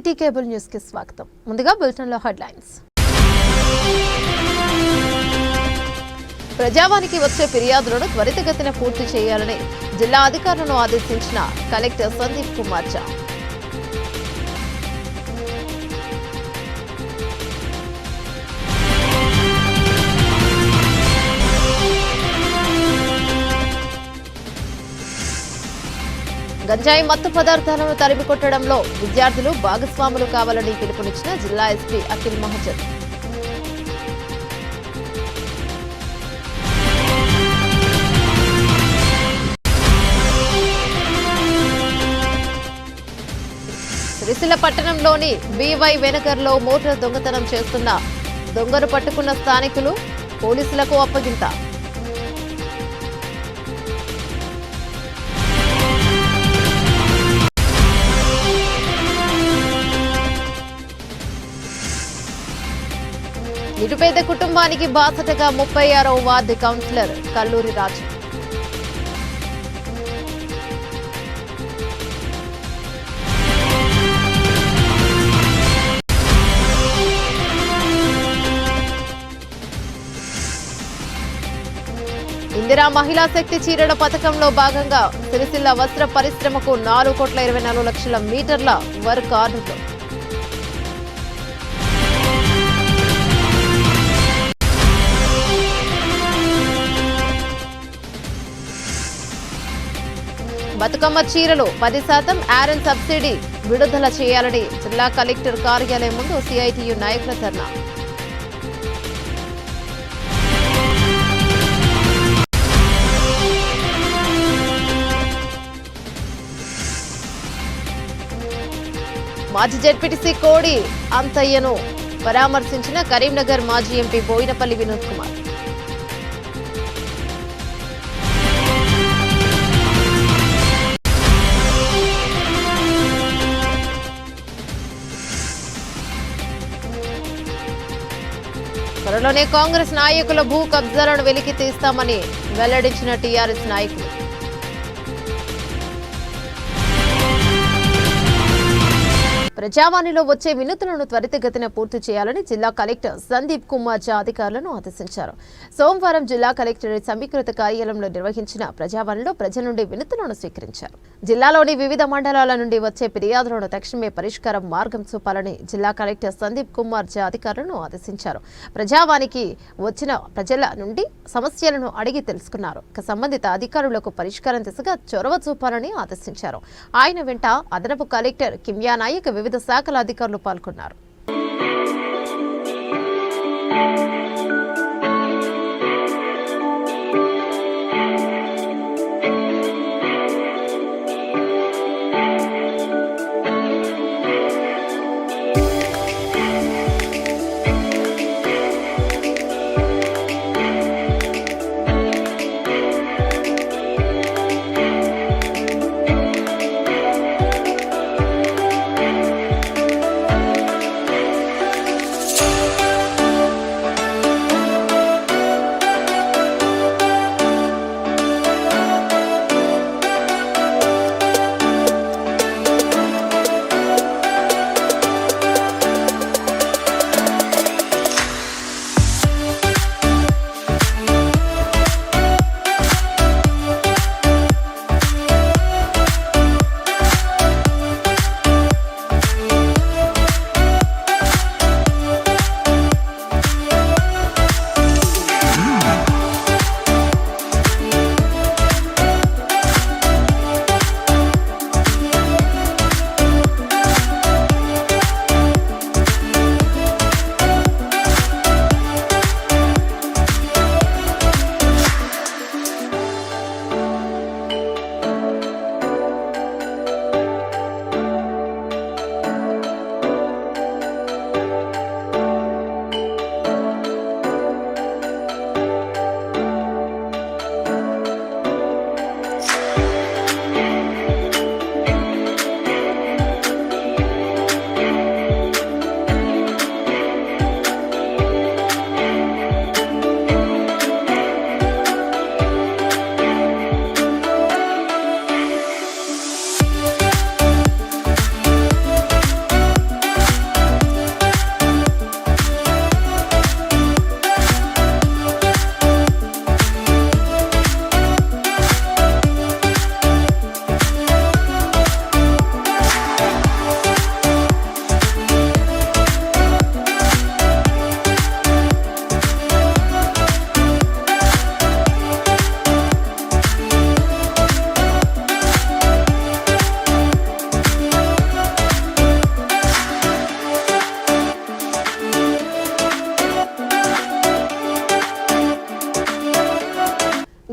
City cable news కి స్వాగతం. ముందుగా బులెటిన్ లో హెడ్లైన్స్. ప్రజావానికి వచ్చే ఫిర్యాదులను త్వరితగతిన పూర్తి చేయాలని జిల్లా అధికారులను ఆదేశించిన కలెక్టర్ సందీప్ కుమార్ ఝా. గంజాయి మత్తు పదార్థాలను తరిమికొట్టడంలో విద్యార్థులు భాగస్వాములు కావాలని పిలుపునిచ్చిన జిల్లా ఎస్పీ అఖిల్ మహజన్. సిరిసిల్ల పట్టణంలోని బీవై వెనకర్లో మోటార్ దొంగతనం చేస్తున్న దొంగను పట్టుకున్న స్థానికులు పోలీసులకు అప్పగింత. నిరుపేద కుటుంబానికి బాసటగా 36వ వార్డు కౌన్సిలర్ కల్లూరి రాజు. ఇందిరా మహిళా శక్తి చీరల పథకంలో భాగంగా సిరిసిల్ల వస్త్ర పరిశ్రమకు 4,24,00,000 మీటర్ల వర్క్ ఆర్డర్లు. బతుకమ్మ చీరలు 10% ఐరన్ సబ్సిడీ విడుదల చేయాలని జిల్లా కలెక్టర్ కార్యాలయం ముందు సిఐటియు నాయకుల ధర్నా. మాజీ జెడ్పీటీసీ కోడి అంతయ్యను పరామర్శించిన కరీంనగర్ మాజీ ఎంపీ బోయినపల్లి వినోద్ కుమార్. త్వరలోనే కాంగ్రెస్ నాయకుల భూ కబ్జాలను వెలికి తీస్తామని వెల్లడించిన టీఆర్ఎస్ నాయకులు. ప్రజావాణిలో వచ్చే వినతులను త్వరితగతిన పూర్తి చేయాలని జిల్లా కలెక్టర్ సందీప్ కుమార్ ఝా అధికారులను ఆదేశించారు. సోమవారం జిల్లా కలెక్టరేట్ సమీకృత కార్యాలయంలో నిర్వహించిన ప్రజావాణిలో ప్రజల నుండి వినతులను స్వీకరించారు. జిల్లాలోని వివిధ మండలాల నుండి వచ్చే ఫిర్యాదులను తక్షణమే పరిష్కారం మార్గం చూపాలని జిల్లా కలెక్టర్ సందీప్ కుమార్ ఝా అధికారులను ఆదేశించారు. ప్రజావాణికి వచ్చిన ప్రజల నుండి సమస్యలను అడిగి తెలుసుకున్నారు. సంబంధిత అధికారులకు పరిష్కారం దిశగా చొరవ చూపాలని ఆదేశించారు. ఆయన వెంట అదనపు కలెక్టర్ కిమ్యా నాయక్ వివిధ శాఖల అధికారులు పాల్గొన్నారు.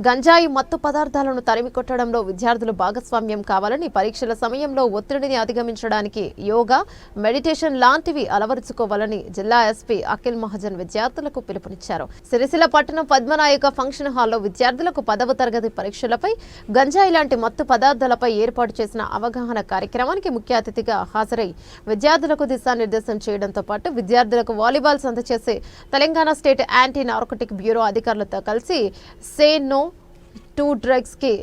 గంజాయి మత్తు పదార్థాలను తరిమి కొట్టడంలో విద్యార్థులు భాగస్వామ్యం కావాలని, పరీక్షల సమయంలో ఒత్తిడిని అధిగమించడానికి యోగా, మెడిటేషన్ లాంటివి అలవరుచుకోవాలని జిల్లా ఎస్పీ అఖిల్ మహాజన్ విద్యార్థులకు పిలుపునిచ్చారు. సిరిసిల్ల పట్టణం పద్మనాయక ఫంక్షన్ హాల్లో విద్యార్థులకు 10వ తరగతి పరీక్షలపై గంజాయి లాంటి మత్తు పదార్థాలపై ఏర్పాటు చేసిన అవగాహన కార్యక్రమానికి ముఖ్య అతిథిగా హాజరై విద్యార్థులకు దిశానిర్దేశం చేయడంతో పాటు విద్యార్థులకు వాలీబాల్స్ అందజేసి Telangana state anti narcotic bureau అధికారులతో కలిసి సే నో టు డ్రగ్స్ కి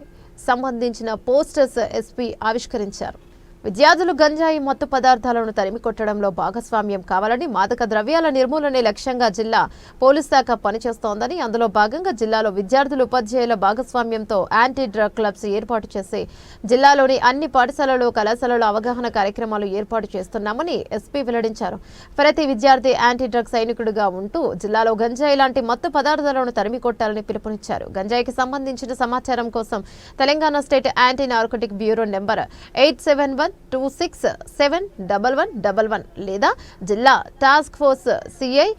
సంబంధించిన పోస్టర్స్ ఎస్పీ ఆవిష్కరించారు. విద్యార్థులు గంజాయి మత్తు పదార్థాలను తరిమి కొట్టడంలో భాగస్వామ్యం కావాలని, మాదక ద్రవ్యాల నిర్మూలనే లక్ష్యంగా జిల్లా పోలీస్ శాఖ పనిచేస్తోందని, అందులో భాగంగా జిల్లాలో విద్యార్థులు ఉపాధ్యాయుల భాగస్వామ్యంతో యాంటీ డ్రగ్ క్లబ్స్ ఏర్పాటు చేసి జిల్లాలోని అన్ని పాఠశాలలు, కళాశాలలు అవగాహన కార్యక్రమాలు ఏర్పాటు చేస్తున్నామని ఎస్పీ వెల్లడించారు. ప్రతి విద్యార్థి యాంటీ డ్రగ్ సైనికుడిగా ఉంటూ జిల్లాలో గంజాయి లాంటి మత్తు పదార్థాలను తరిమి కొట్టాలని పిలుపునిచ్చారు. గంజాయికి సంబంధించిన సమాచారం కోసం Telangana state anti narcotic bureau number 8712671111 లేదా జిల్లా టాస్క్ ఫోర్స్ సిఐ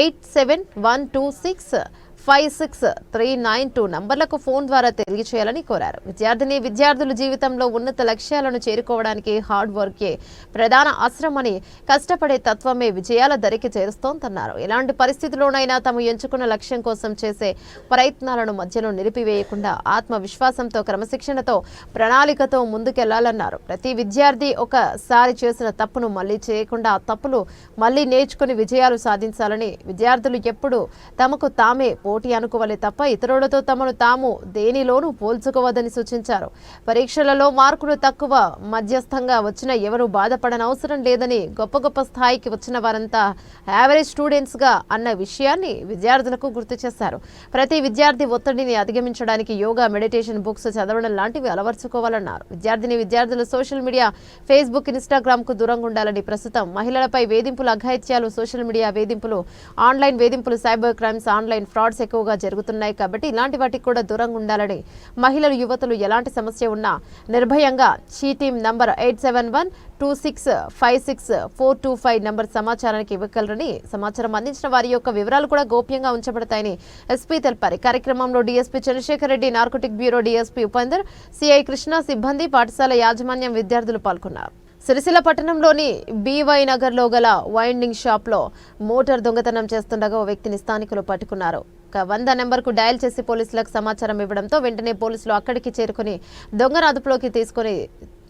8712656392 నంబర్లకు ఫోన్ ద్వారా తెలియజేయాలని కోరారు. విద్యార్థులు జీవితంలో ఉన్నత లక్ష్యాలను చేరుకోవడానికి హార్డ్ వర్కే ప్రధాన అస్త్రమని, కష్టపడే తత్వమే విజయాల దరికి చేరుస్తోందన్నారు. ఎలాంటి పరిస్థితుల్లోనైనా తాము ఎంచుకున్న లక్ష్యం కోసం చేసే ప్రయత్నాలను మధ్యలో నిలిపివేయకుండా ఆత్మవిశ్వాసంతో, క్రమశిక్షణతో, ప్రణాళికతో ముందుకెళ్లాలన్నారు. ప్రతి విద్యార్థి ఒకసారి చేసిన తప్పును మళ్లీ చేయకుండా ఆ తప్పులు మళ్లీ నేర్చుకుని విజయాలు సాధించాలని, విద్యార్థులు ఎప్పుడు తమకు తామే పోటీ అనుకోవాలి తప్ప ఇతరులతో తమను తాము దేనిలోనూ పోల్చుకోవద్దని సూచించారు. పరీక్షలలో మార్కులు తక్కువ, మధ్యస్థంగా వచ్చిన ఎవరూ బాధపడనవసరం లేదని, గొప్ప స్థాయికి వచ్చిన వారంతా యావరేజ్ స్టూడెంట్స్ గా అన్న విషయాన్ని విద్యార్థులకు గుర్తు చేశారు. ప్రతి విద్యార్థి ఒత్తిడిని అధిగమించడానికి యోగా, మెడిటేషన్, బుక్స్ చదవడం లాంటివి అలవర్చుకోవాలన్నారు. విద్యార్థులు సోషల్ మీడియా, ఫేస్బుక్, ఇన్స్టాగ్రామ్ కు దూరంగా ఉండాలని, ప్రస్తుతం మహిళలపై వేధింపులు, అఘాయిత్యాలు, సోషల్ మీడియా వేధింపులు, ఆన్లైన్ వేధింపులు, సైబర్ క్రైమ్స్, ఆన్లైన్ ఫ్రాడ్స్ ఎక్కువగా జరుగుతున్నాయి కాబట్టి ఇలాంటి వాటికి కూడా దూరంగా ఉండాలని, మహిళలు, యువతులు ఎలాంటి సమస్య ఉన్నా నిర్భయంగా టీమ్ నంబర్ 8712656425 నంబర్ సమాచారానికి ఇవ్వగలరని, సమాచారం అందించిన వారి యొక్క వివరాలు కూడా గోప్యంగా ఉంచబడతాయని ఎస్పీ తెలిపారు. కార్యక్రమంలో DSP Chandrashekar Reddy, narcotic bureau DSP Upender, CI Krishna, సిబ్బంది, పాఠశాల యాజమాన్యం, విద్యార్థులు పాల్గొన్నారు. సిరిసిల్ల పట్టణంలోని బీవై నగర్ లో గల వైండింగ్ షాప్ లో మోటార్ దొంగతనం చేస్తుండగా ఓ వ్యక్తిని స్థానికులు పట్టుకున్నారు. 100 నెంబర్కు డయల్ చేసి పోలీసులకు సమాచారం ఇవ్వడంతో వెంటనే పోలీసులు అక్కడికి చేరుకుని దొంగను అదుపులోకి తీసుకుని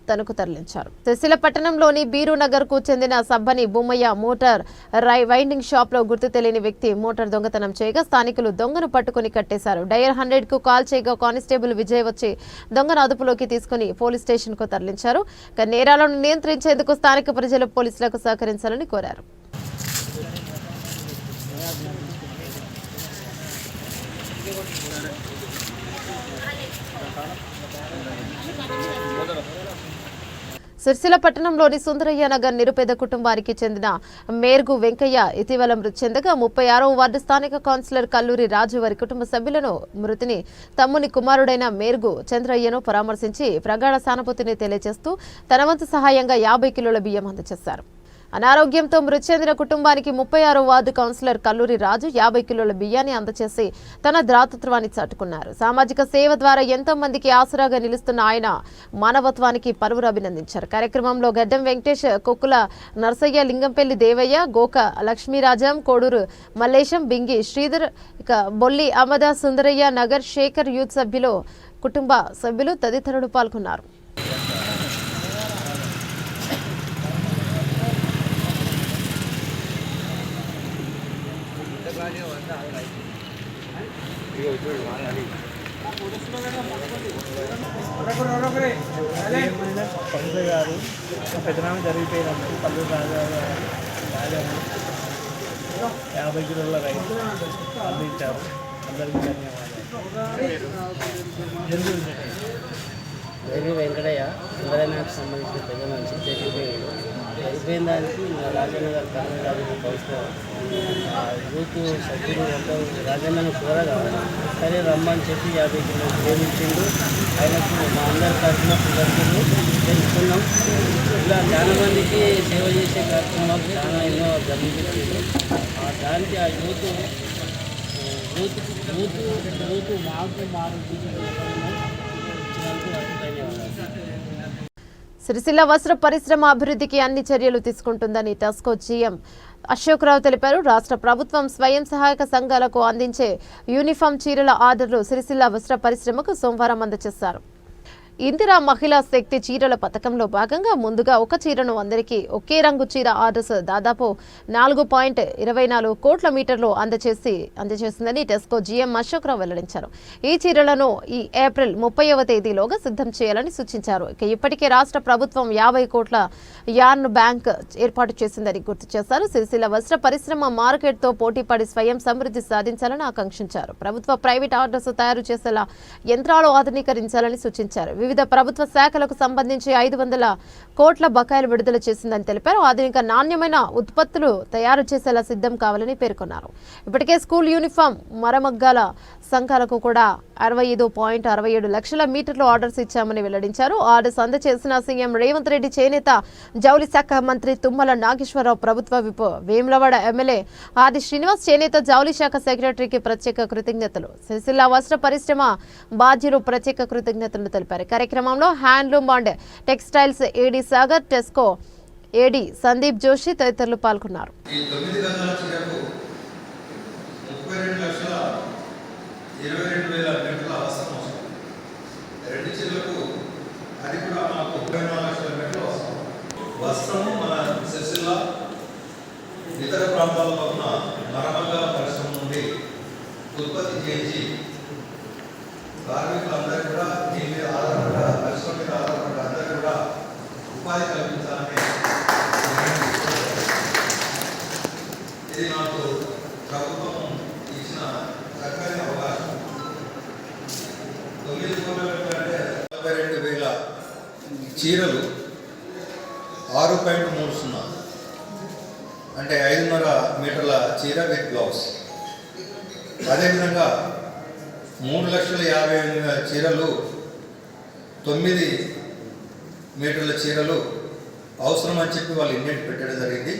తనకు తరలించారు. సిరిసిల్ల పట్టణంలోని బీరు నగర్ కు చెందిన Sabbani Bommayya motor winding shop లో గుర్తు తెలియని వ్యక్తి మోటార్ దొంగతనం చేయగా స్థానికులు దొంగను పట్టుకుని కట్టేశారు. డయల్ 100 కు కాల్ చేయగా కానిస్టేబుల్ విజయ్ వచ్చి దొంగను అదుపులోకి తీసుకుని పోలీస్ స్టేషన్ కు తరలించారు. నేరాలను నియంత్రించేందుకు స్థానిక ప్రజలు పోలీసులకు సహకరించాలని కోరారు. సిరిసిల్ల పట్టణంలోని సుందరయ్య నగర్ నిరుపేద కుటుంబానికి చెందిన మేర్గు వెంకయ్య ఇటీవల మృతి చెందగా 36వ వార్డు స్థానిక కౌన్సిలర్ కల్లూరి రాజు వారి కుటుంబ సభ్యులను మృతిని తమ్ముని కుమారుడైన మేర్గు చంద్రయ్యను పరామర్శించి ప్రగాఢ సానుభూతిని తెలియజేస్తూ తన వంతు సహాయంగా 50 కిలోల బియ్యం అందజేశారు. అనారోగ్యంతో మృతి చెందిన కుటుంబానికి 36వ వార్డు కౌన్సిలర్ కల్లూరి రాజు 50 కిలోల బియ్యాన్ని అందజేసి తన దాతృత్వాన్ని చాటుకున్నారు. సామాజిక సేవ ద్వారా ఎంతో మందికి ఆసరాగా నిలుస్తున్న ఆయన మానవత్వానికి పలువురు అభినందించారు. కార్యక్రమంలో గడ్డం వెంకటేష్, కొక్కుల నర్సయ్య, లింగంపల్లి దేవయ్య, గోక లక్ష్మీరాజం, కోడూరు మల్లేశం, బింగి శ్రీధర్, బొల్లి అమద, సుందరయ్య నగర్ శేఖర్ యూత్ సభ్యులు, కుటుంబ సభ్యులు తదితరులు పాల్గొన్నారు. పండుగ గారు పెద్దనామ జరిగిపోయినప్పుడు పల్లె రాజాని 50 కిలోల రైతు అందించారు. అందరికీ దేవి వెంకటయ్య సుందరయ్యకు సంబంధించిన పెద్ద మనిషి చనిపోయిన దానికి రాజన్న గారు కర్ణరాజు కౌన్సిలర్ యూత్ సభ్యులు రాజన్నను కోరగా సరే రమ్మని చెప్పి 50 కిలోలు ప్రేమించిండు. ఆయనకు మా అందరి తరఫున కృతజ్ఞతలు తెలుసుకున్నాం. ఇలా చాలా మందికి సేవ చేసే కార్యక్రమాలు చాలా ఎన్నో జరిగింది. దానికి ఆ యూత్ బూతు మారు ఇచ్చినందుకు ధన్యవాదాలు. సిరిసిల్ల వస్త్ర పరిశ్రమ అభివృద్ధికి అన్ని చర్యలు తీసుకుంటుందని టెస్కో జీఎం అశోక్ రావు తెలిపారు. రాష్ట్ర ప్రభుత్వం స్వయం సహాయక సంఘాలకు అందించే యూనిఫామ్ చీరల ఆర్డర్లు సిరిసిల్ల వస్త్ర పరిశ్రమకు సోమవారం అందజేశారు. ఇందిరా మహిళా శక్తి చీరల పథకంలో భాగంగా ముందుగా ఒక చీరను అందరికీ ఒకే రంగు చీర ఆర్డర్స్ దాదాపు 4.24 కోట్ల మీటర్లు అందజేసిందని టెస్కో జీఎం అశోక్ రావు వెల్లడించారు. ఈ చీరలను ఈ ఏప్రిల్ 30వ తేదీలోగా సిద్ధం చేయాలని సూచించారు. ఇక ఇప్పటికే రాష్ట్ర ప్రభుత్వం 50 కోట్ల యార్న్ బ్యాంక్ ఏర్పాటు చేసిందని గుర్తు చేశారు. సిరిసిల్ల వస్త్ర పరిశ్రమ మార్కెట్తో పోటీపడి స్వయం సమృద్ధి సాధించాలని ఆకాంక్షించారు. ప్రభుత్వ ప్రైవేట్ ఆర్డర్స్ తయారు చేసేలా యంత్రాలు ఆధునీకరించాలని సూచించారు. వివిధ ప్రభుత్వ శాఖలకు సంబంధించి 500 కోట్ల బకాయిలు విడుదల చేసిందని తెలిపారు. ఆధునిక నాణ్యమైన ఉత్పత్తులు తయారు చేసేలా సిద్ధం కావాలని పేర్కొన్నారు. ఇప్పటికే స్కూల్ యూనిఫామ్ మరమగ్గాల సంఘాలకు కూడా 65.67 లక్షల మీటర్లు ఆర్డర్స్ ఇచ్చామని వెల్లడించారు. ఆర్డర్స్ అందజేసిన సీఎం రేవంత్ రెడ్డి, చేనేత జౌళి శాఖ మంత్రి తుమ్మల నాగేశ్వరరావు, ప్రభుత్వ విప్ వేములవాడ ఎమ్మెల్యే ఆది శ్రీనివాస్, చేనేత జౌళి శాఖ సెక్రటరీకి ప్రత్యేక కృతజ్ఞతలు. సిరిసిల్ల వస్త్ర పరిశ్రమ బాధ్యులు ప్రత్యేక కృతజ్ఞతలు తెలిపారు. కార్యక్రమంలో handloom and textiles AD Sagar, TESCO AD Sandeep Joshi తదితరులు పాల్గొన్నారు. వస్త్రము మన సిరిసిల్ల ఇతర ప్రాంతాల్లో ఉన్న మరమగ్గాల పరిశ్రమ నుండి ఉత్పత్తి చేయించి కార్మికులందరూ కూడా దీని మీద ఆధారపడ్డ పరిశ్రమ మీద ఆధారపడ్డ అందరూ కూడా ఉపాధి కల్పించాలని ఇది నాకు ప్రభుత్వం ఇచ్చిన చక్కని అవకాశం. 9 కోట్ల అంటే 42,000 చీరలు 6.30 అంటే 5.5 మీటర్ల చీర విత్ బ్లౌజ్. అదేవిధంగా 3,50,000 చీరలు 9 మీటర్ల చీరలు అవసరం అని చెప్పి వాళ్ళు ఇండియన్ పెట్టడం జరిగింది.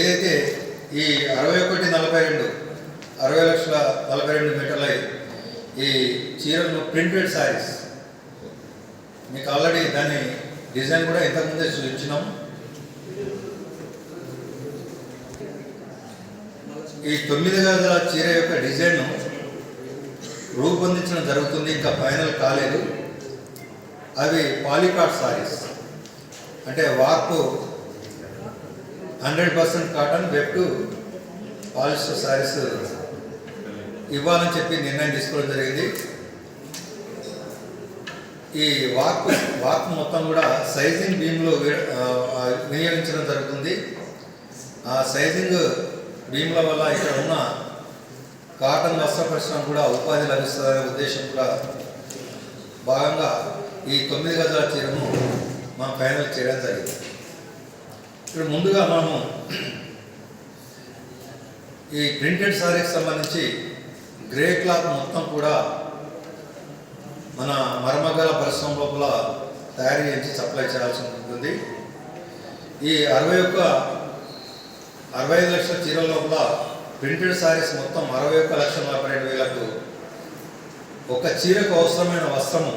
ఏదైతే ఈ 60,42 మీటర్ల ఈ చీరలు ప్రింటెడ్ శారీస్ మీకు ఆల్రెడీ దాన్ని డిజైన్ కూడా ఇంతకుముందే చూపించినాం. ఈ 9 గజాల చీర యొక్క డిజైన్ రూపొందించడం జరుగుతుంది, ఇంకా ఫైనల్ కాలేదు. అవి పాలికాట్ సారీస్ అంటే వార్పు 100% కాటన్ వెబ్ పాలిస్టర్ సారీస్ ఇవ్వాలని చెప్పి నిర్ణయం తీసుకోవడం జరిగింది. ఈ వార్పు మొత్తం కూడా సైజింగ్ బీమ్లో వినియోగించడం జరుగుతుంది. ఆ సైజింగ్ బీమ్ల వల్ల ఇక్కడ ఉన్న కాటన్ వస్త్ర పరిశ్రమ కూడా ఉపాధి లభిస్తుందనే ఉద్దేశం కూడా భాగంగా ఈ 9 గజాల చీరను మనం ఫైనల్ చేయడం జరిగింది. ఇప్పుడు ముందుగా మనము ఈ ప్రింటెడ్ సారీకి సంబంధించి గ్రే క్లాత్ మొత్తం కూడా మన మరమగ్గాల పరిశ్రమ లోపల తయారు చేసి సప్లై చేయాల్సి ఉంటుంది. ఈ 65 లక్షల చీరల లోపల ప్రింటెడ్ సారీస్ మొత్తం 61,42,000కు ఒక చీరకు అవసరమైన వస్త్రము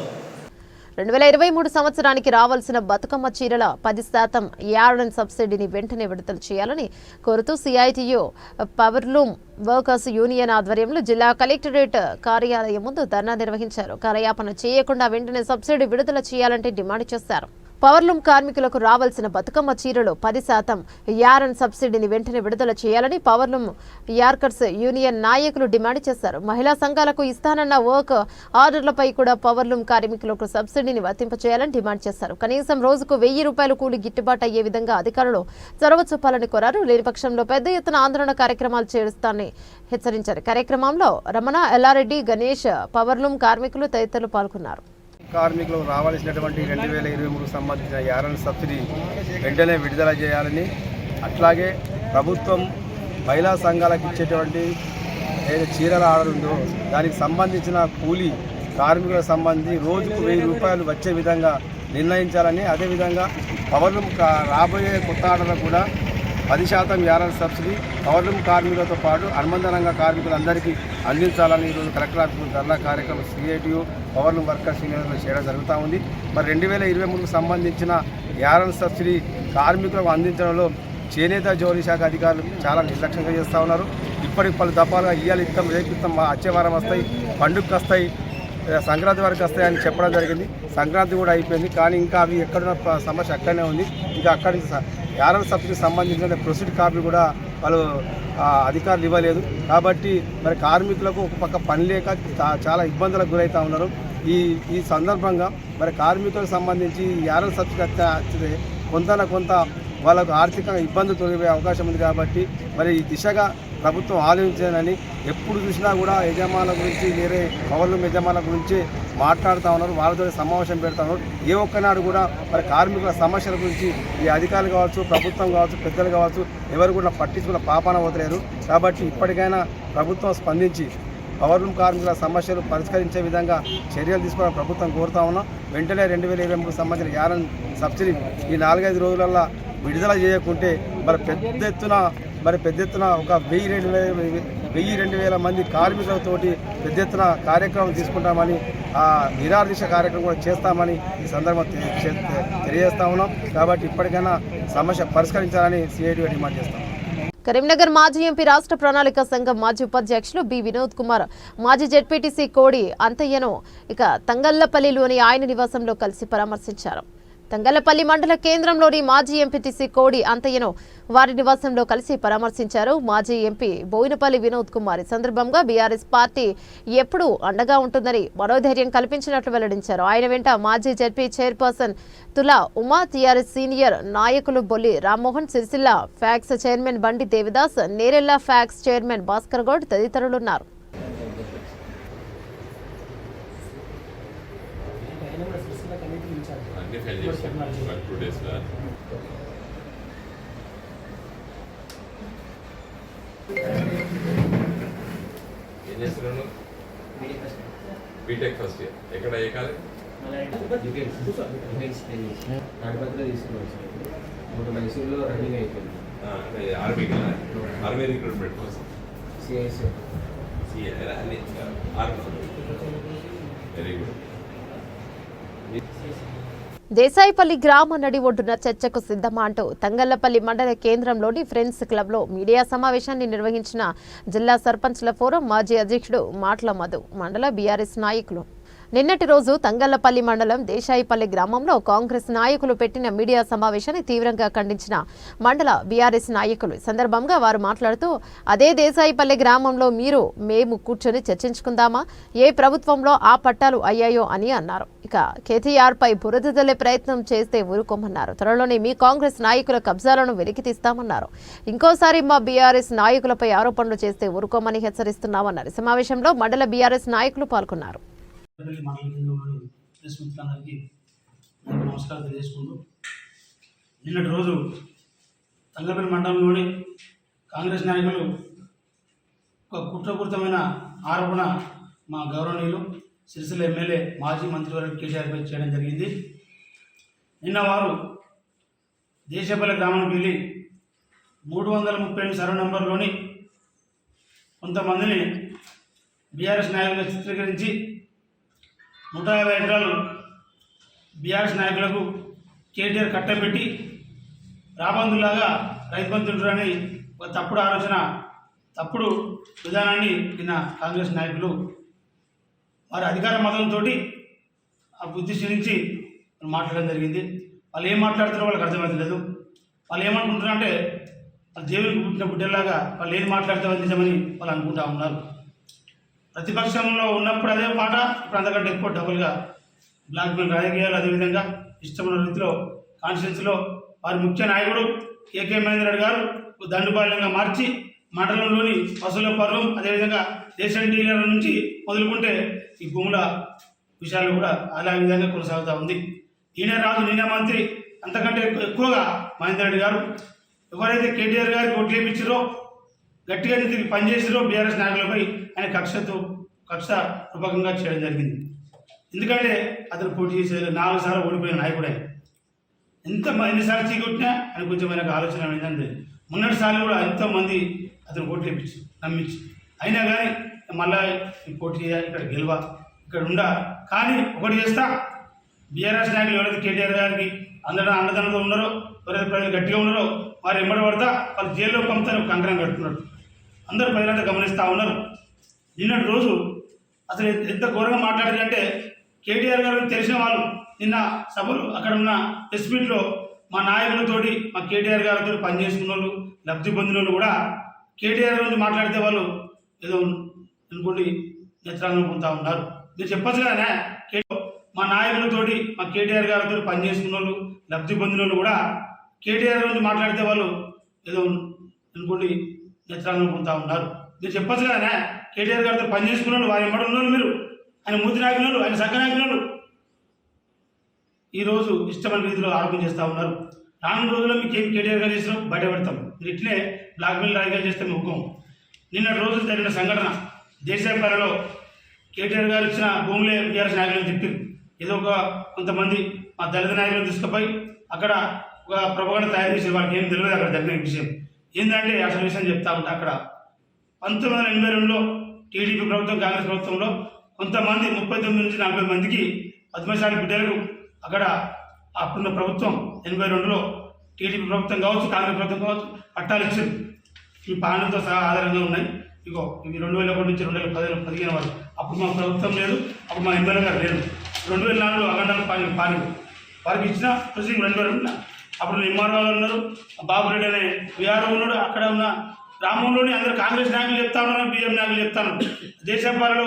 2023 సంవత్సరానికి రావాల్సిన బతుకమ్మ చీరల 10% యార్న్ సబ్సిడీని వెంటనే విడుదల చేయాలని కోరుతూ సిఐటియు పవర్లూమ్ వర్కర్స్ యూనియన్ ఆధ్వర్యంలో జిల్లా కలెక్టరేట్ కార్యాలయం ముందు ధర్నా నిర్వహించారు. కార్యయాపన చేయకుండా వెంటనే సబ్సిడీ విడుదల చేయాలంటే డిమాండ్ చేశారు. పవర్లూమ్ కార్మికులకు రావాల్సిన బతుకమ్మ చీరలు 10% యార్న్ సబ్సిడీని వెంటనే విడుదల చేయాలని పవర్లూమ్ యార్కర్స్ యూనియన్ నాయకులు డిమాండ్ చేశారు. మహిళా సంఘాలకు ఇస్తానన్న వర్క్ ఆర్డర్లపై కూడా పవర్లూమ్ కార్మికులకు సబ్సిడీని వర్తింపచేయాలని డిమాండ్ చేశారు. కనీసం రోజుకు 1,000 రూపాయల కూలి గిట్టుబాటు అయ్యే విధంగా అధికారులు చొరవ చూపాలని కోరారు. లేని పక్షంలో పెద్ద ఎత్తున ఆందోళన కార్యక్రమాలు చేస్తారని హెచ్చరించారు. కార్యక్రమంలో రమణ, ఎల్లారెడ్డి, గణేష్, పవర్లూమ్ కార్మికులు తదితరులు పాల్గొన్నారు. కార్మికులకు రావాల్సినటువంటి 2023 సంబంధించిన యార్న్ సబ్సిడీ వెంటనే విడుదల చేయాలని, అట్లాగే ప్రభుత్వం మహిళా సంఘాలకు ఇచ్చేటువంటి ఏదైతే చీరల ఆర్డర్ ఉందో దానికి సంబంధించిన కూలీ కార్మికులకు సంబంధించి రోజుకు 1,000 రూపాయలు వచ్చే విధంగా నిర్ణయించాలని, అదేవిధంగా పవర్లూమ్ రాబోయే కొత్త ఆర్డర్లు కూడా 10% యారన్ సబ్సిడీ పవర్లూమ్ కార్మికులతో పాటు అనుబంధంగా కార్మికులందరికీ అందించాలని ఈరోజు కలెక్టర్ ఆఫీసు ధర్నా కార్యక్రమం సిఐటియు పవర్లూమ్ వర్కర్స్ యూనియన్లో చేయడం జరుగుతూ ఉంది. మరి 2023కు సంబంధించిన యారన్ సబ్సిడీ కార్మికులకు అందించడంలో చేనేత జౌళి శాఖ అధికారులు చాలా నిర్లక్ష్యంగా చేస్తూ ఉన్నారు. ఇప్పటికి పలు దఫాలుగా ఇయ్యాలి ఇస్తాం రేపిస్తాం వచ్చే వారం వస్తాయి, పండుగకు వస్తాయి, సంక్రాంతి వరకు వస్తాయని చెప్పడం జరిగింది. సంక్రాంతి కూడా అయిపోయింది, కానీ ఇంకా అవి ఎక్కడున్న సమస్య అక్కడనే ఉంది. ఇంకా అక్కడి యారన్ సబ్సిడీకి సంబంధించిన ప్రొసీడ్ కాపీ కూడా వాళ్ళు అధికారులు ఇవ్వలేదు. కాబట్టి మరి కార్మికులకు ఒక పక్క పని లేక చాలా ఇబ్బందులకు గురవుతూ ఉన్నారు. ఈ సందర్భంగా మరి కార్మికులకు సంబంధించి యారన్ సబ్సిడీ వచ్చితే కొంత వాళ్ళకు ఆర్థికంగా ఇబ్బందులు తొలగే అవకాశం ఉంది. కాబట్టి మరి ఈ దిశగా ప్రభుత్వం ఆలోచించాలని ఎప్పుడు చూసినా కూడా యజమానుల గురించి వేరే పవర్లూమ్ యజమానుల గురించి మాట్లాడుతూ ఉన్నారు, వాళ్ళతో సమావేశం పెడతా ఉన్నారు. ఏ ఒక్కనాడు కూడా మరి కార్మికుల సమస్యల గురించి ఈ అధికారులు కావచ్చు, ప్రభుత్వం కావచ్చు, పెద్దలు కావచ్చు ఎవరు కూడా పట్టించుకున్న పాపాన వదిలేరు. కాబట్టి ఇప్పటికైనా ప్రభుత్వం స్పందించి పవర్లూమ్ కార్మికుల సమస్యలు పరిష్కరించే విధంగా చర్యలు తీసుకోవాలని ప్రభుత్వం కోరుతా ఉన్నాం. వెంటనే 2023కు సంబంధించిన యారన్ సబ్సిడీ ఈ 4-5 రోజులల్లో విడుదల చేయకుంటే మరి పెద్ద ఎత్తున ఒక 1000-2000 మంది కార్మికులతోటి పెద్ద ఎత్తున కార్యక్రమం తీసుకుంటామని నిరాదీక్ష కార్యక్రమం కూడా చేస్తామని ఈ సందర్భం తెలియజేస్తా ఉన్నాం. కాబట్టి ఇప్పటికైనా సమస్య పరిష్కరించాలని సిఐటిగా డిమాండ్ చేస్తాం. కరీంనగర్ మాజీ ఎంపీ రాష్ట్ర ప్రణాళిక సంఘం మాజీ ఉపాధ్యక్షులు బి వినోద్ కుమార్ మాజీ జెడ్పీటీసీ కోడి అంతయ్యను తంగళ్లపల్లిలోని ఆయన నివాసంలో కలిసి పరామర్శించారు. తంగళ్లపల్లి మండల కేంద్రంలోని మాజీ ఎంపీటీసీ కోడి అంతయ్యను వారి నివాసంలో కలిసి పరామర్శించారు మాజీ ఎంపీ బోయినపల్లి వినోద్ కుమార్. ఈ సందర్భంగా బీఆర్ఎస్ పార్టీ ఎప్పుడూ అండగా ఉంటుందని మనోధైర్యం కల్పించినట్లు వెల్లడించారు. ఆయన వెంట మాజీ జెడ్పీ చైర్పర్సన్ తులా ఉమా, టీఆర్ఎస్ సీనియర్ నాయకులు బొల్లి Rammohan, Sircilla PACS chairman Bandi Devidas, Nerella PACS chairman Bhaskar Goud తదితరులున్నారు. బీటెక్ ఫస్ట్ ఇయర్ ఎక్కడ ఏ కాలేజ్? తాడిపత్రిలో తీసుకోవచ్చు. మైసూరులో రన్నింగ్ అయిపోయింది. ఆర్మీ రిక్రూట్మెంట్ కోసం సిఐసి వెరీ గుడ్. దేశాయిపల్లి గ్రామ నడి ఒడ్డున చర్చకు సిద్ధమా అంటూ తంగళ్లపల్లి మండల కేంద్రంలోని ఫ్రెండ్స్ క్లబ్లో మీడియా సమావేశాన్ని నిర్వహించిన జిల్లా సర్పంచ్ల ఫోరం మాజీ అధ్యక్షుడు మాట్ల మధు, మండల బీఆర్ఎస్ నాయకులు. నిన్నటి రోజు తంగళ్లపల్లి మండలం దేశాయిపల్లి గ్రామంలో కాంగ్రెస్ నాయకులు పెట్టిన మీడియా సమావేశాన్ని తీవ్రంగా ఖండించిన మండల బీఆర్ఎస్ నాయకులు. ఈ సందర్భంగా వారు మాట్లాడుతూ, అదే దేశాయిపల్లి గ్రామంలో మేము కూర్చొని చర్చించుకుందామా, ఏ ప్రభుత్వంలో ఆ పట్టాలు అయ్యాయో అని అన్నారు. ఇక కేటీఆర్ పై బురద జల్లే ప్రయత్నం చేస్తే ఊరుకోమన్నారు. త్వరలోనే మీ కాంగ్రెస్ నాయకుల కబ్జాలను వెలికితీస్తామన్నారు. ఇంకోసారి మా బీఆర్ఎస్ నాయకులపై ఆరోపణలు చేస్తే ఊరుకోమని హెచ్చరిస్తున్నామన్నారు. సమావేశంలో మండల బీఆర్ఎస్ నాయకులు పాల్గొన్నారు. నమస్కారం తెలియజేసుకుంటూ, నిన్నటి రోజు తంగళ్లపల్లి మండలంలోని కాంగ్రెస్ నాయకులు ఒక కుట్రపూరితమైన ఆరోపణ మా గౌరవనీయులు సిరిసిల్ల ఎమ్మెల్యే మాజీ మంత్రివర్గ కేసీఆర్పై చేయడం జరిగింది. నిన్న వారు దేశాయిపల్లి గ్రామానికి వెళ్ళి 338 సర్వే నంబర్లోని కొంతమందిని బీఆర్ఎస్ నాయకులు చిత్రీకరించి 150 ఎకరాలు బీఆర్ఎస్ నాయకులకు కేటీఆర్ కట్టబెట్టి రాబందులాగా రైతు బంధువులని ఒక తప్పుడు విధానాన్ని నిన్న కాంగ్రెస్ నాయకులు వారి అధికార మతంతో ఆ బుద్ధి క్షీణించి మాట్లాడడం జరిగింది. వాళ్ళు ఏం మాట్లాడుతారో వాళ్ళకి అర్థమవుతలేదు. వాళ్ళు ఏమనుకుంటున్నారంటే వాళ్ళు దేవునికి పుట్టిన బిడ్డలాగా వాళ్ళు ఏది మాట్లాడితే నిజమని వాళ్ళు అనుకుంటా ఉన్నారు. ప్రతిపక్షంలో ఉన్నప్పుడు అదే మాట, ఇప్పుడు అంతకంటే ఎక్కువ డబుల్గా బ్లాక్మెయిల్ రాజకీయాలు, అదేవిధంగా ఇష్టమైన రీతిలో కాన్స్టిట్యూన్సీలో వారి ముఖ్య నాయకుడు కేకే మహేందర్ రెడ్డి గారు దండుపాలెంగా మార్చి మండలంలోని పశువుల అదేవిధంగా రేషన్ డీలర్ల నుంచి మొదలుకుంటే ఈ భూముల విషయాలు కూడా అలా విధంగా కొనసాగుతూ ఉంది. ఈయన రాదు, నేనే మంత్రి, అంతకంటే ఎక్కువగా మహేందర్ రెడ్డి గారు ఎవరైతే కేటీఆర్ గారికి ఓట్లు వేయించారో, గట్టిగా తిరిగి పనిచేసారో బీఆర్ఎస్ నాయకులపై ఆయన కక్ష రూపకంగా చేయడం జరిగింది. ఎందుకంటే అతను పోటీ చేసే 4 సార్లు ఓడిపోయిన నాయకుడే. ఎన్నిసార్లు చీకొట్టినా ఆయన కొంచెం ఆయనకు ఆలోచన ఏంటంటే మొన్నటిసార్లు కూడా ఎంతోమంది అతను ఓట్లు వేయించి నమ్మించి అయినా కానీ మళ్ళా పోటీ చేయాలి, ఇక్కడ గెలవ, ఇక్కడ ఉండా. కానీ ఒకటి చేస్తా, బీఆర్ఎస్ నాయకులు ఎవరైతే కేటీఆర్ గారికి అందరూ అండదండతో ఉన్నారో, ఎవరైతే ప్రజలు గట్టిగా ఉన్నారో వారు ఎమ్మడి పడతా వాళ్ళు జైల్లో పంపుతారు కంకణం కట్టుకున్నారు. అందరూ ప్రజలంతా గమనిస్తూ ఉన్నారు. నిన్నటి రోజు అసలు ఎంత ఘోరంగా మాట్లాడారంటే కేటీఆర్ గారు తెలిసిన వాళ్ళు నిన్న సభలు అక్కడ ఉన్న ప్రెస్ మీట్లో మా నాయకులతోటి మా కేటీఆర్ గారితో పనిచేసుకున్న వాళ్ళు, లబ్ధి పొందిన వాళ్ళు కూడా కేటీఆర్ గురించి మాట్లాడితే వాళ్ళు ఏదో అనుకోండి నేత్రాలను పొందుతూ ఉన్నారు. మీరు చెప్పచ్చు కదా, మా నాయకులతోటి మా కేటీఆర్ గారితో పనిచేసుకున్న వాళ్ళు, లబ్ధి పొందిన వాళ్ళు కూడా కేటీఆర్ గురించి మాట్లాడితే వాళ్ళు ఏదో అనుకోండి నేత్రాలను పొందుతూ ఉన్నారు. మీరు చెప్పచ్చు కదా, కేటీఆర్ గారితో పనిచేసుకున్న వాళ్ళు వారు ఎమ్మడి ఉన్నారు, మీరు ఆయన మూతి నాయకులు, ఆయన సంఘ నాయకులు ఈరోజు ఇష్టమైన రీతిలో ఆరోపణ చేస్తూ ఉన్నారు. రానున్న రోజుల్లో మీకు ఏం కేటీఆర్ గారు చేసినా బయటపెడతాం. మీరు ఇట్లే బ్లాక్మెయిల్ రాజకీయాలు చేస్తే మీ హుకం. నిన్నటి రోజు జరిగిన సంఘటన దేశంలో కేటీఆర్ గారు ఇచ్చిన భూములే బీఆర్ఎస్ నాయకులను తిప్పారు. ఏదో కొంతమంది మా దళిత నాయకులను తీసుకుపోయి అక్కడ ఒక ప్రపంచ తయారు చేసే వాళ్ళకి ఏం తెలియదు. అక్కడ జరిగిన విషయం ఏంటంటే అసలు విషయం చెప్తా ఉంటే అక్కడ 1982లో టీడీపీ ప్రభుత్వం, కాంగ్రెస్ ప్రభుత్వంలో కొంతమంది 39 నుంచి 40 మందికి పద్మశాలి బిడ్డలకు అక్కడ అప్పుడున్న ప్రభుత్వం 82లో టీడీపీ ప్రభుత్వం కావచ్చు, కాంగ్రెస్ ప్రభుత్వం కావచ్చు పట్టాలు ఇచ్చారు. ఈ పాలనతో సహా ఆధారంగా ఉన్నాయి. ఇగో ఇవి 2001 నుంచి 2015 వరకు. అప్పుడు మా ప్రభుత్వం లేదు, అప్పుడు మా ఎమ్మెల్యే గారు లేదు. 2004లో అఖండాలు పాలి వారికి ఇచ్చిన ప్రొసీడింగ్ 2002 అప్పుడు ఎంఆర్ఓ గారు ఉన్నారు, బాబురెడ్డి అనే విఆర్ఓ ఉన్నాడు. అక్కడ ఉన్న గ్రామంలోని అందరూ కాంగ్రెస్ నాయకులు చెప్తా ఉన్నారు, బీజేపీ నాయకులు చెప్తాను దేశపాలలో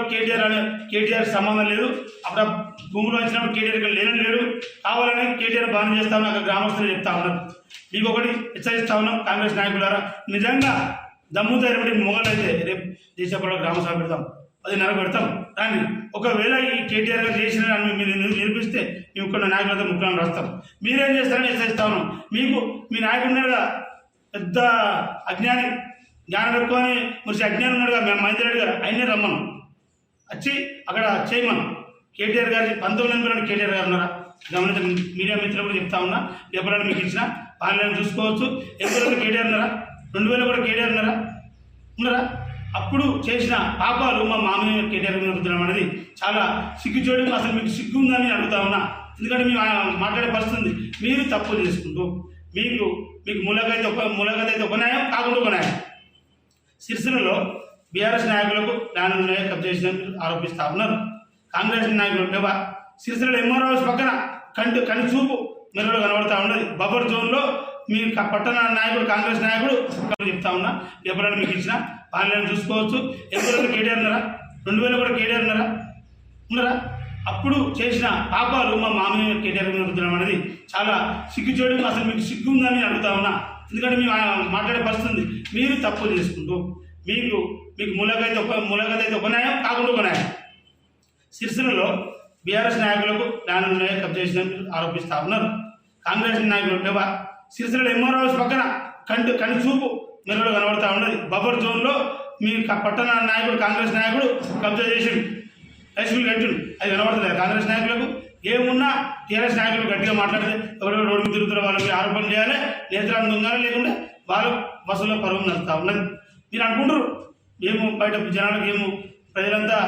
కేటీఆర్ సంబంధం లేదు. అప్పుడు భూములు వచ్చినప్పుడు కేటీఆర్ లేడు, కావాలని కేటీఆర్ బాగా చేస్తా ఉన్నా అక్కడ గ్రామస్తులు చెప్తా ఉన్నారు. మీకు ఒకటి హెచ్చరిస్తా ఉన్నాం, కాంగ్రెస్ నాయకులారా, నిజంగా దమ్ము ధైర్యపడి మొగలు అయితే రేపు దేశపాలలో గ్రామ సభ పెడతాం, 10:30 పెడతాం. కానీ ఒకవేళ ఈ కేటీఆర్ గారు చేసిన మీరు నిరూపిస్తే మేము కొన్ని నాయకులతో ముఖ్యాలను రాస్తాం. మీరేం చేస్తారని హెచ్చరిస్తా ఉన్నాం. మీకు మీ నాయకుడు ఉన్నాడుగా పెద్ద అజ్ఞాని, జ్ఞానం ఎక్కువ అని మురిసి అజ్ఞానం ఉన్నాడుగా మేము మహేందర్ రెడ్డి గారు, ఆయనే రమ్మను వచ్చి అక్కడ చేయమను. కేటీఆర్ గారి 1980 కేటీఆర్ గారు ఉన్నారా గమనించండి. మీడియా మిత్రులు కూడా చెప్తా ఉన్నా, ఎప్పుడైనా మీకు ఇచ్చిన పాలన చూసుకోవచ్చు. ఎప్పుడైనా కేటీఆర్ ఉన్నారా, 2000 కూడా కేటీఆర్ ఉన్నారా. అప్పుడు చేసిన పాపాలు మా మామయ్య కేటీఆర్ మీద రుద్దడం అనేది చాలా సిగ్గుచేయడం. అసలు మీకు సిగ్గు ఉందని అడుగుతా ఉన్నా. ఎందుకంటే మేము మాట్లాడే పరిస్థితి మీరు తప్పు చేసుకుంటూ మీకు మూలకైతే ఒక న్యాయం, కాకుండా ఒక న్యాయం. సిరిసిల్లలో బీఆర్ఎస్ నాయకులకు ల్యాండ్ ఉన్నాయో కబ్జా చేసిన ఆరోపిస్తూ ఉన్నారు. కాంగ్రెస్ నాయకులు లేవా? సిరిసిల్లలో ఎంఆర్ఓ హౌస్ పక్కన కని చూపు మెరుగులు కనబడతా ఉన్నది. బఫర్ జోన్లో మీ పట్టణ నాయకుడు, కాంగ్రెస్ నాయకుడు చెప్తా ఉన్నా, ఎప్పుడైనా మీకు ఇచ్చిన పాలన చూసుకోవచ్చు. ఎప్పుడైనా కేటీఆర్ ఉన్నారా, 2000 కూడా కేటీఆర్ ఉన్నారా. అప్పుడు చేసిన పాపాలు మా మామయ్య కేటీఆర్ మీద రుద్దడం అనేది చాలా సిగ్గుచేయడం. అసలు మీకు సిగ్గు ఉందని అడుగుతా ఉన్నా. ఎందుకంటే మేము మాట్లాడే పరిస్థితి మీరు తప్పు చేసుకుంటూ మీకు మూలకైతే ఒక న్యాయం, కాకుండా ఒక న్యాయం. సిరిసిల్లలో బీఆర్ఎస్ నాయకులకు ల్యాండ్ ఉన్నాయో కబ్జా చేసిన ఆరోపిస్తూ ఉన్నారు. కాంగ్రెస్ నాయకులు లేవా? సిరిసిల్లలో ఎంఆర్ఓ హౌస్ పక్కన కని చూపు మెరుగులు కనబడతా ఉన్నది. బఫర్ జోన్లో మీ పట్టణ నాయకుడు, కాంగ్రెస్ నాయకుడు కబ్జా చేసి ఎస్పీలు కట్టిండు. అది కనబడతలేదు కాంగ్రెస్ నాయకులకు. ఏమున్నా టీఆర్ఎస్ నాయకులు గట్టిగా మాట్లాడితే ఎవరెవరు రోడ్డు మీద తిరుగుతారో వాళ్ళకి ఆరోపణ చేయాలి. నేత్రాలను దొంగలు లేకుండా వాళ్ళు బస్సులో పరువు నడుస్తూ ఉన్నది. మీరు అనుకుంటారు ఏమో బయట జనాలకు ఏమో ప్రజలంతా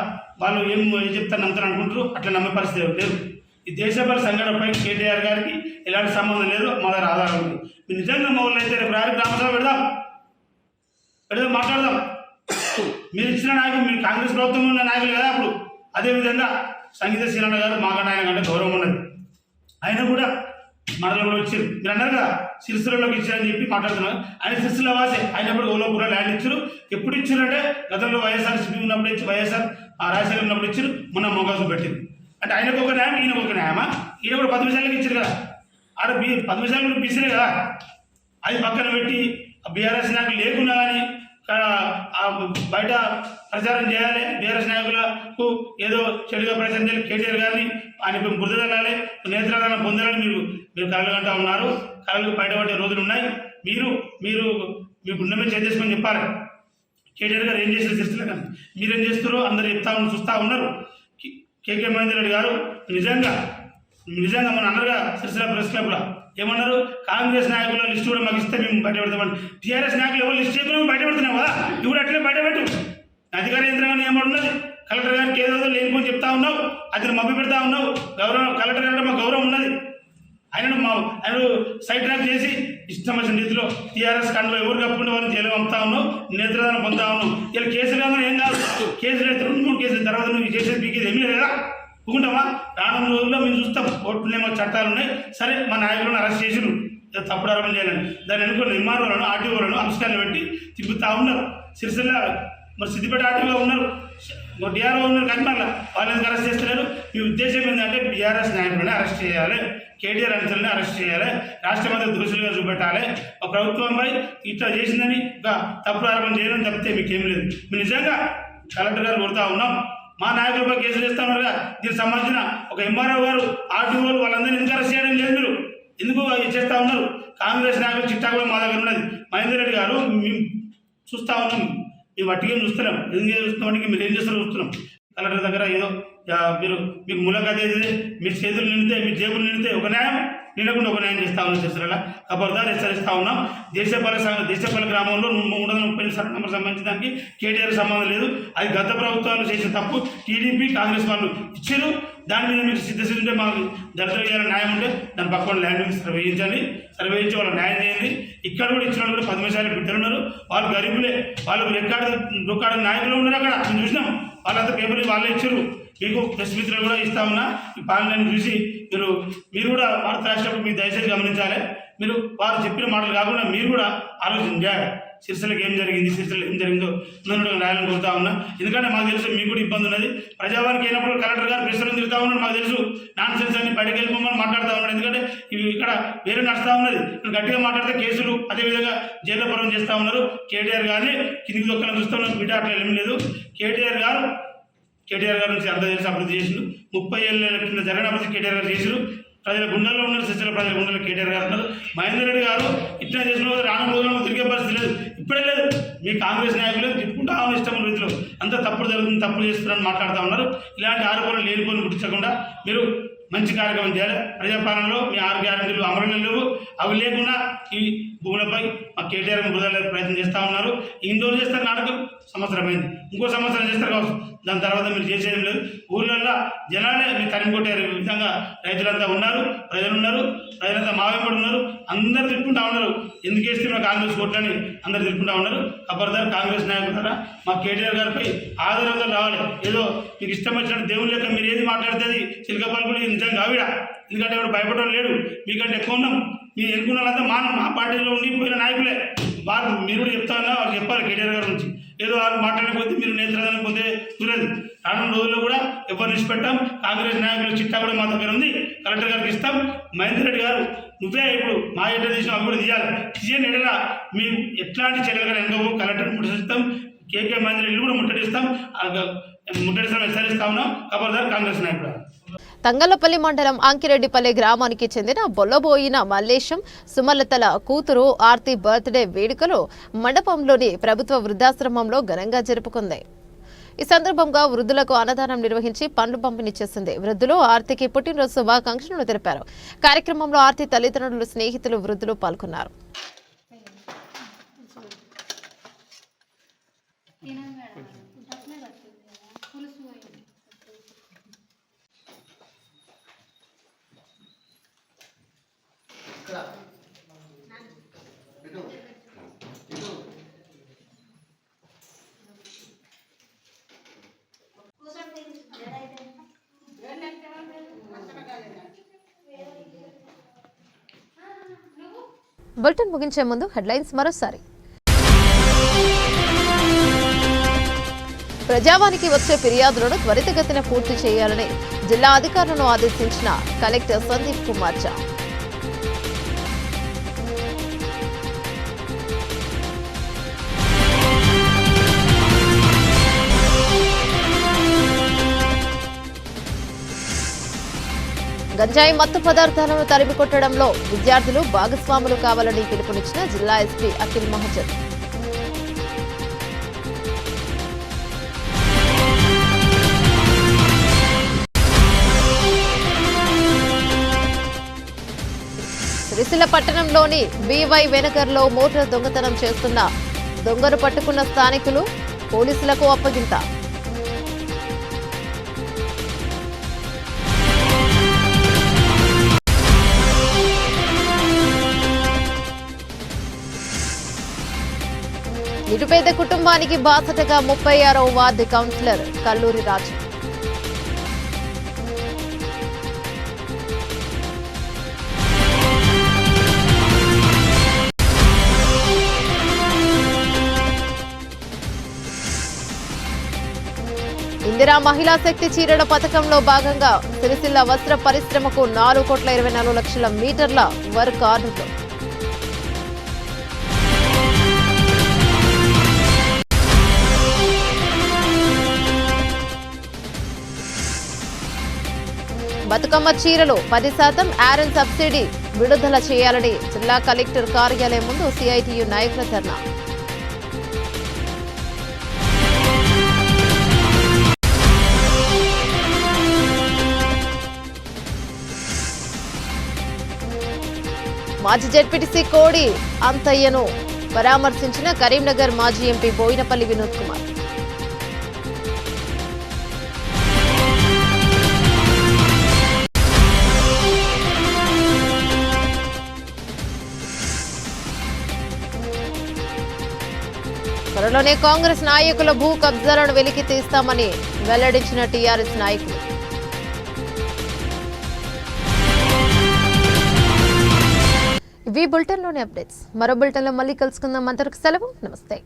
వాళ్ళు ఏం చెప్తారు నమ్ముతారు అనుకుంటారు. అట్లా నమ్మే పరిస్థితి లేదు. ఈ దేశపర సంఘటనపై కేటీఆర్ గారికి ఎలాంటి సంబంధం లేదు, మా దగ్గర ఆధారం ఉంది. మీరు నిజంగా మొదలు అయితే రేపు గ్రామసభ పెడదాం, మాట్లాడదాం. మీరు ఇచ్చిన నాయకులు మీ కాంగ్రెస్ ప్రభుత్వం ఉన్న నాయకులు కదా. అప్పుడు అదేవిధంగా సంగీత శ్రీరణ గారు మాకంటే ఆయన కంటే గౌరవం ఉన్నది. ఆయన కూడా మండలంలో ఇచ్చారు. మీరు అన్నారు కదా సిరిసిల్లలోకి ఇచ్చారని చెప్పి మాట్లాడుతున్నారు. ఆయన సిరిసిల్ల వాసే, ఆయన ఎప్పుడు ఓలోపూర్లో ల్యాండ్ ఇచ్చారు. ఎప్పుడు ఇచ్చారంటే గతంలో వైఎస్ఆర్సీపీ ఉన్నప్పుడు ఇచ్చి, వైఎస్ఆర్ రాజశేఖర్ ఉన్నప్పుడు ఇచ్చారు. మొన్న మొగాసు పెట్టింది. అంటే ఆయనకు ఒక న్యాయం, ఈయనకు ఒక న్యాయమా? ఈయన కూడా 10 నిమిషాలకి ఇచ్చారు కదా. ఆడ 10 నిమిషాలు బీసీలే కదా. అది పక్కన పెట్టి బీఆర్ఎస్ నాయకులు లేకున్నా కానీ బయట ప్రచారం చేయాలి. బీఆర్ఎస్ నాయకులకు ఏదో చెడుగా ప్రచారం చేయాలి. కేటీఆర్ గారిని ఆయన బురద తల్లాలి, నేత్రాలను పొందాలని మీరు కళలు కంటా ఉన్నారు. కళలు బయటపడే రోజులు ఉన్నాయి. మీరు మీ గుండె మీద చేసుకొని చెప్పాలి. కేటీఆర్ గారు ఏం చేసిన సిరిసిల్ల కానీ మీరేం చేస్తారో అందరూ చెప్తా చూస్తూ ఉన్నారు. కేకే మహేందర్ రెడ్డి గారు నిజంగా నిజంగా మన అన్నగా సిరిసిల్ల ప్రెస్ క్లబ్లో ఏమన్నారు, కాంగ్రెస్ నాయకుల లిస్టు కూడా మాకు ఇస్తే మేము బయట పెడతామని. టీఆర్ఎస్ నాయకులు ఎవరు లిస్ట్ చేయకుండా బయట పెడుతున్నావు కదా, ఇవి అట్లే బయట పెట్టు. అధికార యంత్రాంగం ఏమన్నది, కలెక్టర్ గారికి ఏదో లేనిపోయి చెప్తా ఉన్నావు, అతను మభ్య పెడతా ఉన్నావు. గౌరవం కలెక్టర్ గారు మాకు గౌరవం ఉన్నది, ఆయన సైడ్ ట్రాక్ చేసి ఇష్టం వచ్చిన రీతిలో టీఆర్ఎస్ కండువా ఎవరు కప్పుకుంటే వాళ్ళని జైలు పంపుతా ఉన్నావు, నేత్రదానం పొందుతా ఉన్నావు. ఇలా కేసులు ఏమన్నా ఏం కాదు, కేసులు అయితే 2-3 కేసుల తర్వాత నువ్వు చేసేది పీకేది ఏమీ లేదా, ఊకుంటావా? రానున్న రోజుల్లో మేము చూస్తాం, కోర్టులేమో చట్టాలు ఉన్నాయి. సరే మా నాయకులను అరెస్ట్ చేసిరు, తప్పుడు ఆరోపణ చేయాలని దాన్ని అనుకున్న ఎంఆర్ఓలను ఆర్టీఓలను అంశాలను పెట్టి తిప్పుతా ఉన్నారు. సిరిసిల్ల మరి సిద్దిపేట ఆర్టీఓ ఉన్నారు, డిఆర్ఓ ఉన్నారు, కనిమర్ల వాళ్ళని అరెస్ట్ చేస్తున్నారు. మీ ఉద్దేశం ఏంటంటే బీఆర్ఎస్ నాయకులని అరెస్ట్ చేయాలి, కేటీఆర్ అనుచరులని అరెస్ట్ చేయాలి, రాష్ట్రపతి దోషులుగా చూపెట్టాలి. ఒక ప్రభుత్వంపై ఇట్లా చేసిందని ఒక తప్పుడు ఆరోపణ చేయడం తప్పితే మీకేం లేదు. మీరు నిజంగా కలెక్టర్ గారు కొడుతూ ఉన్నాం, మా నాయకులపై కేసులు చేస్తామన్నారుగా, దీనికి సంబంధించిన ఒక ఎంఆర్ఓ గారు ఆర్టీఓలు వాళ్ళందరినీ ఎందుకు అరెస్ట్ చేయడం లేదు, మీరు ఎందుకు చేస్తూ ఉన్నారు? కాంగ్రెస్ నాయకులు చిట్టా కూడా మా దగ్గర ఉన్నది. మహేందర్ రెడ్డి గారు మేము చూస్తూ ఉన్నాం, మేము వట్టిగా చూస్తున్నాం, ఎందుకు చూస్తున్నాం, మీరు ఏం చేస్తారో చూస్తున్నాం. కలెక్టర్ దగ్గర ఏదో మీకు ములకత ఏది, మీ చేతులు నిండితే మీ జేబులు నిండితే ఒక న్యాయం, నిండకుండా ఒక న్యాయం చేస్తా ఉన్నాం. చేస్తారా ఖబర్దార్ హెచ్చరిస్తా ఉన్నాం. దేశపల్లి గ్రామంలో 330 సర్వే నెంబర్ సంబంధించిన దానికి కేటీఆర్ సంబంధం లేదు, అది గత ప్రభుత్వాలు చేసిన తప్పు. టీడీపీ కాంగ్రెస్ వాళ్ళు ఇచ్చారు, దాని మీద మీరు సిద్ధంగా మాకు దళితులు చేయాలని న్యాయం ఉంటే దాని పక్కన ల్యాండింగ్ సర్వే చేయించండి, సర్వే చేయించి వాళ్ళు న్యాయం చేయండి. ఇక్కడ కూడా ఇచ్చిన వాళ్ళు కూడా 10 నిమిషాలు బిడ్డలు ఉన్నారు, వాళ్ళు గరీబులే, వాళ్ళు రికార్డు నాయకులు ఉన్నారు, అక్కడ మేము చూసినాం, వాళ్ళంతా పేపర్లు వాళ్ళే ఇచ్చారు. మీకు ప్రెస్ మిత్రులు కూడా ఇస్తా ఉన్నా, ఈ పాలనని చూసి మీరు కూడా వార్త రాసినప్పుడు మీరు దయచేసి గమనించాలి. మీరు వారు చెప్పిన మాటలు కాకుండా మీరు కూడా ఆలోచన చేయాలి. సిరిసిల్లకి ఏం జరిగింది, సిరిసిల్ల ఏం జరిగిందో నన్ను రాయాలని కోరుతా ఉన్నా. ఎందుకంటే మాకు తెలుసు మీకు కూడా ఇబ్బంది ఉన్నది. ప్రజావానికి అయినప్పుడు కలెక్టర్ గారు ప్రెస్లో తిరుగుతూ ఉన్నాడు, మాకు తెలుసు. నాన్ సెన్స్ అని బయటకు వెళ్ళిపోమని మాట్లాడుతూ ఉన్నాడు. ఎందుకంటే ఇక్కడ వేరే నడుస్తూ ఉన్నది, గట్టిగా మాట్లాడితే కేసులు, అదేవిధంగా జైల్లో పరం చేస్తూ ఉన్నారు. కేటీఆర్ గారిని కిందికి దొక్కలను చూస్తూ ఉన్నారు, బిడ్డ అట్లా ఏం లేదు. కేటీఆర్ గారు నుంచి అంత చేసి అభివృద్ధి చేసిండు. 30 ఏళ్ళ కింద జరిగిన అభివృద్ధి కేటీఆర్ గారు చేసిరు. ప్రజల గుండెల్లో ఉన్నారు, సిరిసిల్ల ప్రజల గుండెల్లో కేటీఆర్ గారు ఉన్నారు. మహేందర్ రెడ్డి గారు ఇట్లా చేసిన రాను రోజుల్లో తిరిగే పరిస్థితి లేదు, ఇప్పుడే లేదు. మీ కాంగ్రెస్ నాయకులు తిప్పుకుంటా ఉన్న ఇష్టం రీతిలో అంతా తప్పుడు జరుగుతుంది, తప్పులు చేస్తున్నారని మాట్లాడుతూ ఉన్నారు. ఇలాంటి ఆరోపణలు లేనిపోని గుర్తించకుండా మీరు మంచి కార్యక్రమం చేయాలి. ప్రజాపాలనలో మీ 6 గ్యారెంటీలు అమలు లేవు, అవి లేకుండా ఈ భూములపై మా కేటీఆర్ మృదాల ప్రయత్నం చేస్తూ ఉన్నారు. ఇన్ని రోజులు చేస్తారు నాటకం, సంవత్సరం అయింది, ఇంకో సంవత్సరం చేస్తారు కావచ్చు. దాని తర్వాత మీరు చేసేది లేదు. ఊళ్ళల్లో జనాలే మీరు తరిమి కొట్టారు విధంగా రైతులంతా ఉన్నారు, ప్రజలంతా మావేంపడి ఉన్నారు, అందరూ తిప్పుకుంటా ఉన్నారు. ఎందుకు వేస్తే మా కాంగ్రెస్ ఓట్లని అందరూ తిప్పుకుంటా ఉన్నారు. ఖబర్దార్ కాంగ్రెస్ నాయకులారా, మా కేటీఆర్ గారిపై ఆదరణ రావాలి. ఏదో మీకు ఇష్టం వచ్చినట్టు దేవుని లెక్క మీరు ఏది మాట్లాడుతుంది చిలక పలుకులు నిజంగా ఆవిడ. ఎందుకంటే ఎవరు భయపడడం లేడు, మీకంటే ఎక్కువ ఉన్నాం. మీరు ఎన్నుకున్న వాళ్ళంతా మా పార్టీలో ఉండిపోయిన నాయకులే. వారు మీరు కూడా చెప్తా ఉన్నా, వాళ్ళు చెప్పాలి కేటీఆర్ గారి నుంచి. ఏదో వాళ్ళు మాట్లాడకపోతే మీరు నేత్రదానం పొందే కుదరదు. రానున్న రోజుల్లో కూడా ఎవరు నిష్పెట్టాం. కాంగ్రెస్ నాయకుల చిట్టా కూడా మా దగ్గర ఉంది, కలెక్టర్ గారికి ఇస్తాం. మహేందర్ రెడ్డి గారు నువ్వే ఇప్పుడు మా ఎట్లా తీసిన అవి కూడా తీయాలి. తీయని ఎడలా మేము ఎట్లాంటి చర్యలు కానీ వెనుకబో కలెక్టర్ ముట్టడిస్తాం, కేకే మహేందర్ ఇల్లు కూడా ముట్టడిస్తాం, హెచ్చరిస్తా ఉన్నాం. ఖబర్దార్ కాంగ్రెస్ నాయకుడు. తంగళ్లపల్లి మండలం అంకిరెడ్డిపల్లి గ్రామానికి చెందిన బొల్లబోయిన మల్లేశం సుమలతల కూతురు ఆర్తి బర్త్డే వేడుకలు మండపంలోని ప్రభుత్వ వృద్ధాశ్రమంలో ఘనంగా జరుపుకుంది. ఈ సందర్భంగా వృద్ధులకు అన్నదానం నిర్వహించి పండ్లు పంపిణీ చేసింది. వృద్ధులు ఆర్తికి పుట్టినరోజు శుభాకాంక్షలు తెలిపారు. కార్యక్రమంలో ఆర్తి తల్లిదండ్రులు, స్నేహితులు, వృద్ధులు పాల్గొన్నారు. బులెటిన్ ముగించే ముందు హెడ్లైన్స్ మరోసారి. ప్రజావానికి వచ్చే ఫిర్యాదులను త్వరితగతిన పూర్తి చేయాలని జిల్లా అధికారులను ఆదేశించిన కలెక్టర్ సందీప్ కుమార్ ఝా. గంజాయి మత్తు పదార్థాలను తరిమికొట్టడంలో విద్యార్థులు భాగస్వాములు కావాలని పిలుపునిచ్చిన జిల్లా ఎస్పీ అఖిల్ మహజన్. సిరిసిల్ల పట్టణంలోని బీవై వెనకర్లో మోటార్ దొంగతనం చేస్తున్న దొంగను పట్టుకున్న స్థానికులు పోలీసులకు అప్పగింత. నిరుపేద కుటుంబానికి బాసటగా 36వ వార్డు కౌన్సిలర్ కల్లూరి రాజు. ఇందిరా మహిళా శక్తి చీరల పథకంలో భాగంగా సిరిసిల్ల వస్త్ర పరిశ్రమకు 4,24,00,000 మీటర్ల వర్క్ ఆర్డర్లు. బతుకమ్మ చీరలు 10% ఆరన్ సబ్సిడీ విడుదల చేయాలని జిల్లా కలెక్టర్ కార్యాలయం ముందు సిఐటియు నాయకుల ధర్నా. మాజీ జెడ్పీటీసీ కోడి అంతయ్యను పరామర్శించిన కరీంనగర్ మాజీ ఎంపీ బోయినపల్లి వినోద్ కుమార్. త్వరలోనే కాంగ్రెస్ నాయకుల భూ కబ్జాలను వెలికి తీస్తామని వెల్లడించిన టీఆర్ఎస్ నాయకులు. ఇవి బులెటిన్లోని అప్డేట్స్. మరో బులెటిన్లో మళ్ళీ కలుసుకుందాం. అంతవరకు సెలవు. నమస్తే.